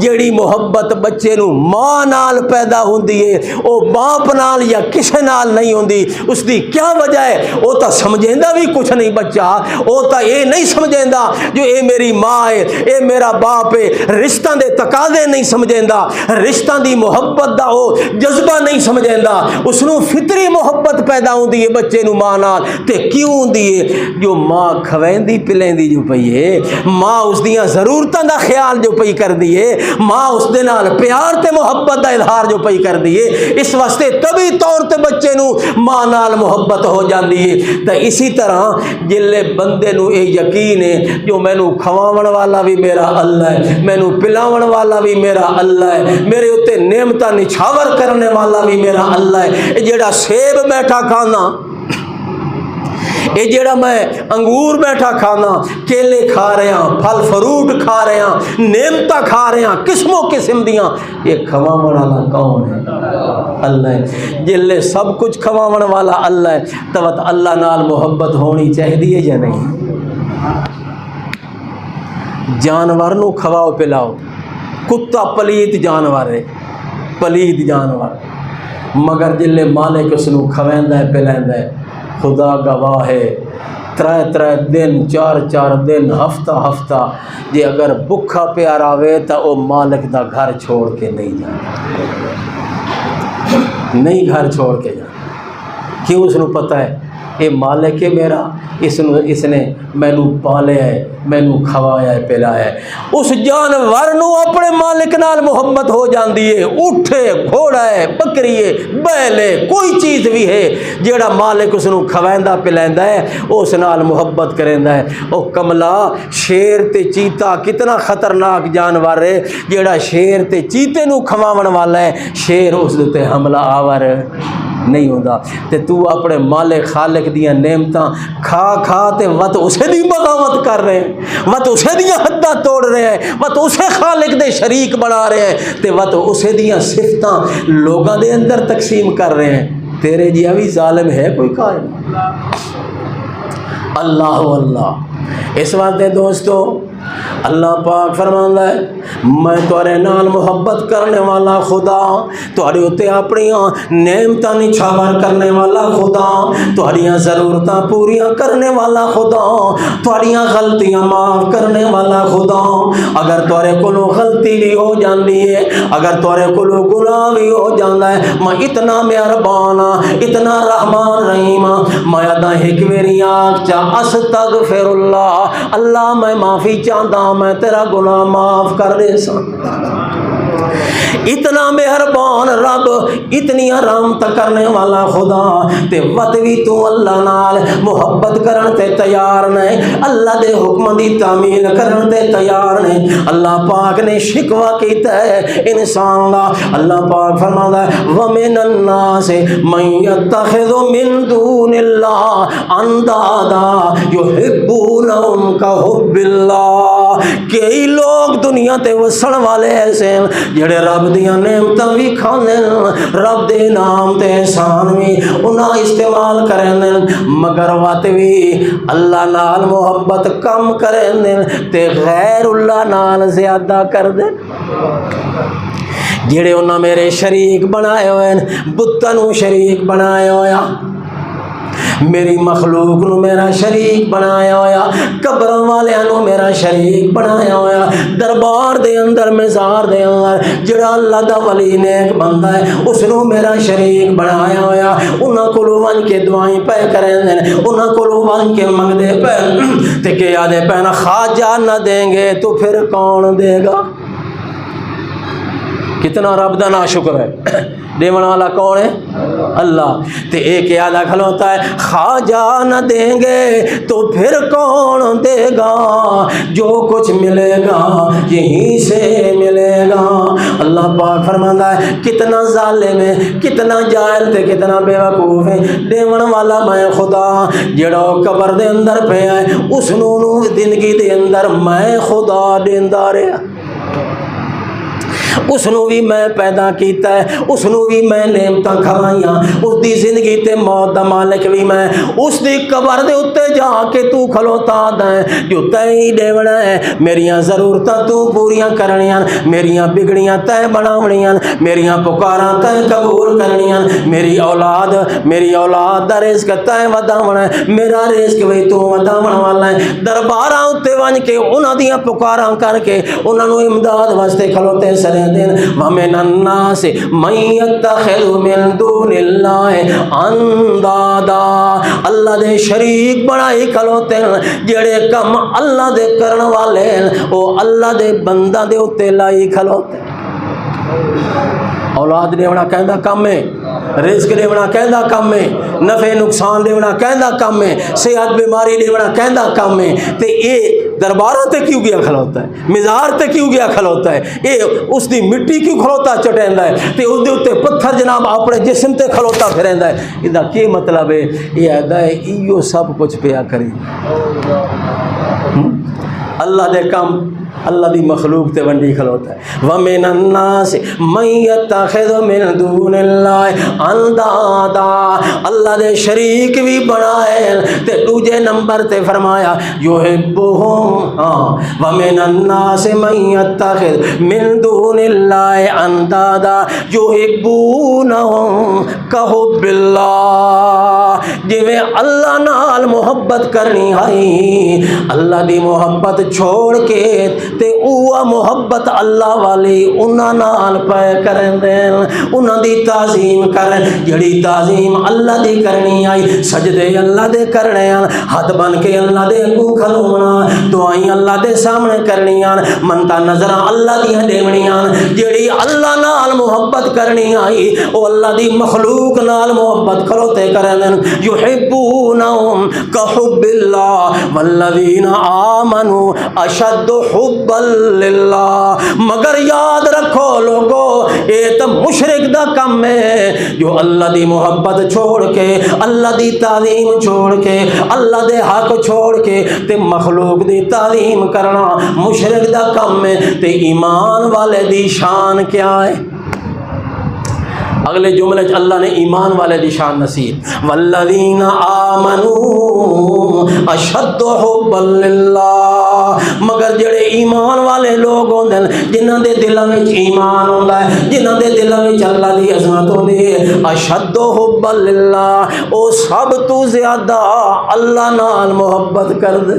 جیڑی محبت بچے نو ماں نال پیدا ہوندی ہے او باپ نال یا کسے نال نہیں ہوندی۔ اس دی کیا وجہ ہے؟ او تا سمجھیندا بھی کچھ نہیں بچہ، او تا اے نہیں سمجھیندا جو اے میری ماں ہے، اے میرا باپ ہے، رشتہ دے تقاضے نہیں سمجھیندا، رشتہ دی محبت دا او جذبہ نہیں سمجھیندا، اس نو فطری محبت پیدا ہوندی ہے بچے نو ماں نال، تے کیوں ہوندی ہے؟ جو ماں کھویندی پلیندی جو پئی ہے، ماں اس دیاں ضرورتاں دا خیال جو پئی کر دی ہے، ماں اس دے نال پیار تے محبت دا اظہار جو پئی کر دی ہے، اس واسطے طبی طور تے بچے نو ماں نال محبت ہو جاندی ہے۔ تے اسی طرح جلے بندے نو اے یقین ہے جو مینوں کھواون والا بھی میرا اللہ ہے، مینوں پلاون والا بھی میرا اللہ ہے، میرے اوتے نعمتاں نچھاور کرنے والا بھی میرا اللہ ہے، اے جیڑا سیب بیٹھا کھانا، اے جیڑا میں انگور بیٹھا کھانا، کیلے کھا رہے ہیں، پھل فروٹ کھا رہے ہیں، نعمتاں کھا رہے ہیں قسموں قسم دیاں، یہ کھواون والا کون ہے؟ اللہ ہے۔ جلے سب کچھ کھواون والا اللہ ہے تو اللہ نال محبت ہونی چاہیے یا نہیں؟ جانور نو کھواؤ پلاؤ، کتا پلیت جانور ہے، پلیت جانور، مگر جلے مالک اس نو کھویندا ہے پلیندا ہے، خدا گواہ ہے، ترے دن چار دن ہفتہ جے اگر بکھا پیارا وے تا او مالک دا گھر چھوڑ کے نہیں جانا، نہیں گھر چھوڑ کے جانا، کیوں؟ اس نو پتہ ہے اے مالک ہے میرا، اس نے مینوں پالیا ہے، مینوں کھوایا ہے پلایا ہے۔ اس جانور نو اپنے مالک نال محبت ہو جاندی ہے، اٹھے گھوڑا ہے، بکری ہے، بیل ہے، کوئی چیز بھی ہے، جیڑا مالک اس نو کھویندا پلیندا ہے اس نال محبت کریندا ہے۔ او کملا، شیر تے چیتا کتنا خطرناک جانور ہے، جیڑا شیر تے چیتے نو کھواون والا ہے، شیر اس دے تے حملہ آور نہیں ہوتا، تے تو اپنے مالک خالق دیاں نعمتاں کھا تے وت اسے دی بغاوت کر رہے ہیں، وت اسے دیاں حداں توڑ رہے ہیں، وت اسے خالق دے شریک بنا رہے ہیں، تے وت اسے دیاں صفتاں لوگاں دے اندر تقسیم کر رہے ہیں۔ تیرے جیا بھی ظالم ہے کوئی قائم؟ اللہ اللہ۔ اس واسطے دوستو اللہ پاک فرماندا ہے میں تورے نال محبت کرنے والا خدا، تواڈے اوتے اپنی نعمتاں نچھاور کرنے والا خدا، تواڈیاں ضرورتاں پوریاں کرنے والا خدا، تواڈیاں غلطیاں معاف کرنے والا خدا۔ اگر تورے کولوں غلطی بھی ہو جاندی ہے، اگر تورے کولوں گناہ بھی ہو جاندا ہے، میں اتنا مہربان ہاں، اتنا رحمان رحیم ہاں، میں ادا ایک میری آنکھ چا استغفر اللہ، اللہ میں معافی چاہتا میں تیرا گناہ معاف کر دے سا۔ اتنا مہربان رب، اتنی رحمت کرنے والا خدا، تے وت بھی تو اللہ نال محبت کرن تے تیار نہیں، اللہ دے حکم دی تعمیل کرن تے تیار نہیں۔ اللہ پاک نے شکوہ کیتا ہے انسان دا، اللہ پاک فرماتا ہے وَمِنَ النَّاسِ مَن يَتَّخِذُ مِن دُونِ اللَّهِ أَندَادًا يُحِبُّونَهُمْ كَحُبِّ اللَّهِ۔ کئی لوگ دنیا تے وسن والے ایسے ہیں جڑے رب دیاں نعمتاں بھی کھاندے، رب دے نام تے احسان بھی انہاں استعمال کریں، مگر وات بھی اللہ نال محبت کم کریں تے غیر اللہ نال زیادہ کر دیں۔ جڑے انہاں میرے شریک بنائے ہوئے، بتاں نو شریک بنائے ہویا، میری مخلوق نو میرا شریک بنایا ہویا، قبراں والیاں نو میرا شریک بنایا ہویا، دربار دے اندر مزار دے اندر جڑا اللہ دا ولی نیک بندہ ہے اس نو میرا شریک بنایا ہویا، انہاں کولوں ون کے دعائیں پہ کریں، انہاں کولوں ون کے منگدے پہ تے کہ آدھے پہنا خواجہ نہ دیں گے تو پھر کون دے گا؟ کتنا رب دا ناشکر ہے، دیون والا کون ہے؟ اللہ تے ایک یادہ کھلوتا ہے خواجہ نہ دیں گے تو پھر کون دے گا، جو کچھ ملے گا یہیں سے ملے گا۔ اللہ پاک فرماتا ہے کتنا ظالم ہے، کتنا جاہل تے کتنا بے وقوف ہے، دیون والا میں خدا جڑا قبر دے اندر پیا ہے اس نو زندگی دے اندر میں خدا دیندا رہا، اس نو بھی میں پیدا کیتا ہے، اس نو بھی میں نعمتاں کھوائیاں، اس دی زندگی تے موت دا مالک بھی میں، اس دی قبر دے اتے جا کے تو کھلوتا دیں جو تئی دیونا ہے، میریاں ضرورتاں تو پوریاں کرنیاں، میریاں بگڑیاں تے بناونیاں، میریاں پکاراں تے قبول کرنیاں، میری اولاد دا رزق تے وداونا ہے، میرا رزق وی تو وداون والا ہے۔ درباراں اتے ون کے انہاں دیاں پکاراں کر کے انہاں نو امداد واسطے کھلوتے سرے وَمِنَ النَّاسِ مَن يَتَّخِذُ مِن دُونِ اللَّهِ اندادا، اللہ دے شریک بنائی کھلوتے ہیں، جڑے کم اللہ دے کرن والے او اللہ دے بندہ دے اتے لائی کھلوتے ہیں۔ اولاد دیونا کہندا کم ہے، رزق دیونا کہندا کم ہے، نفع نقصان دیونا کہندا کم ہے، صحت بیماری دیونا کہندا کم ہے، تے اے درباروں تے کیوں گیا کھلوتا ہے، مزار تے کیوں گیا کھلوتا ہے، اے اس دی مٹی کیوں کھلوتا چٹیندا ہے، تے اس دے اوتے پتھر جناب اپنے جسم تے کھلوتا پھریندا ہے، ادا کی مطلب ہے، یہ آدا ہے ایو سب کچھ پیا کری اللہ دے کم اللہ دی مخلوق تے ونڈی کھلوتا ہے۔ وَمِنَ النَّاسِ مَن يَتَّخِذُ مِن دُونِ اللَّهِ اندادا، اللہ دے شریک بھی بنائے تے دوجے نمبر تے فرمایا یحبہم، وَمِنَ النَّاسِ مَن يَتَّخِذُ مِن دُونِ اللَّهِ اندادا یحبونہم کحب اللہ، جویں اللہ نال محبت کرنی ہے، اللہ دی محبت چھوڑ کے تے اوہ محبت اللہ والی انہاں نال پے کرن دین، انہاں دی تعظیم کرن، جڑی تعظیم اللہ دی کرنی آئی، سجدے اللہ دے کرنے آن، ہاتھ بن کے اللہ دے اگوں کھلونا، دعائیں اللہ دے سامنے کرنی آن، منتا نظراں اللہ دی دیونی آن، جڑی اللہ نال محبت کرنی آئی او اللہ دی مخلوق نال محبت کھلوتے کرن دین۔ یحبونہم کحب اللہ والذین آمنوا اشد حب للہ، مگر یاد رکھو لوگو یہ تو مشرک دا کم ہے جو اللہ دی محبت چھوڑ کے، اللہ دی تعظیم چھوڑ کے، اللہ دے حق چھوڑ کے تے مخلوق دی تعظیم کرنا مشرک دا کم ہے۔ تے ایمان والے دی شان کیا ہے؟ اگلے جملے اللہ نے ایمان والے دی شان نصیب، والذین آمنوا اشد حبا للہ، مگر جڑے ایمان والے لوگ ہوندے جنہاں دے دلاں وچ ایمان ہوندا ہے، جنہاں دے دلاں وچ اللہ دی عظمت ہوندی ہے، اشد حبا للہ، او سب تو زیادہ اللہ نال محبت کر دے،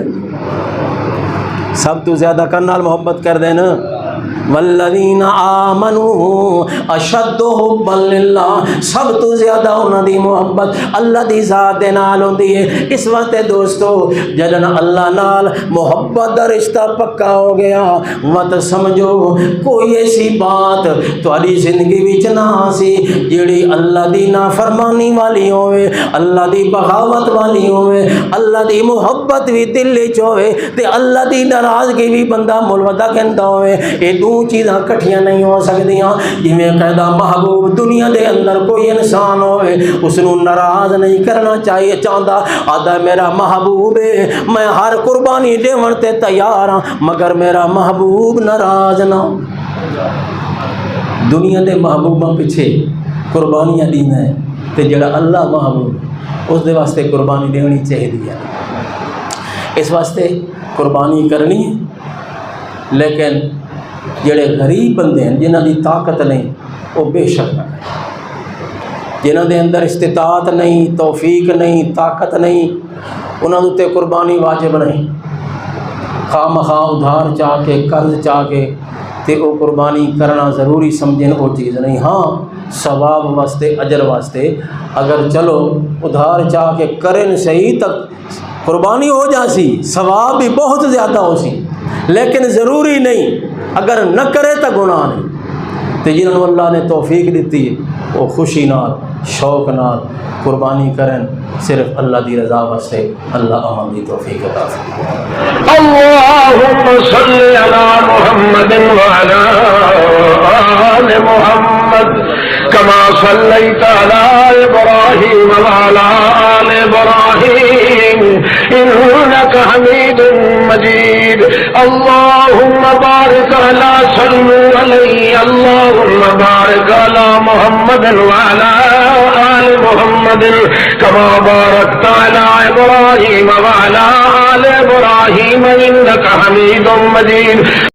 سب تو زیادہ کن نال محبت کر دے نا۔ والذین آمنوا اشد حبا للہ، سب تو زیادہ انہاں دی محبت اللہ دی ذات دے نال ہوندی ہے۔ اس وقت دوستو جدن اللہ نال محبت دا رشتہ پکا ہو گیا، مت سمجھو کوئی ایسی بات تہاڈی زندگی وچ نہ سی جیڑی اللہ دی نافرمانی والی ہوئے، اللہ دی بغاوت والی ہوئے، اللہ دی محبت بھی دل وچ ہوئے تے اللہ دی ناراضگی بھی بندہ ملودا کہندا ہوئے، اے دو چیزاں کٹھیاں نہیں ہو سکدیاں۔ جویں قاعدہ محبوب دنیا دے اندر کوئی انسان ہوئے اس نو ناراض نہیں کرنا چاہیے، چاہتا آدھا میرا محبوب ہے میں ہر قربانی دیون تے تیار ہاں مگر میرا محبوب ناراض نہ ہو۔ دنیا دے محبوباں پیچھے قربانیاں دینا ہے تے جڑا اللہ محبوب اس دے واسطے قربانی دینی چاہیے، اس واسطے قربانی کرنی ہے۔ لیکن جڑے غریب بندے ہیں جنہاں دی طاقت نہیں وہ بے شک نہ کریں، جنہاں دے اندر استطاعت نہیں، توفیق نہیں، طاقت نہیں، انہاں تے قربانی واجب نہیں، خواہ مخواہ ادھار چاہ کے قرض چاہ کے تے وہ قربانی کرنا ضروری سمجھیں وہ چیز نہیں۔ ہاں ثواب واسطے اجر واسطے اگر چلو ادھار چاہ کے کریں صحیح تک قربانی ہو جاسی، ثواب بھی بہت زیادہ ہو سی، لیکن ضروری نہیں، اگر نہ کرے تو گناہ نہیں۔ تے جنہوں اللہ نے توفیق دیتی ہے وہ خوشی نال شوق نال قربانی کرن صرف اللہ دی رضا واسطے۔ اللہ عمل دی توفیق عطا فرمائے۔ اللهم صل على محمد وعلى آل محمد كما صليت على إبراهيم وعلى آل إبراهيم إنك حميد مجيد۔ اللهم بارك على صلوا عليه اللهم بارك على محمد وعلى آل محمد كما باركت على إبراهيم وعلى آل إبراهيم إنك حميد مجيد۔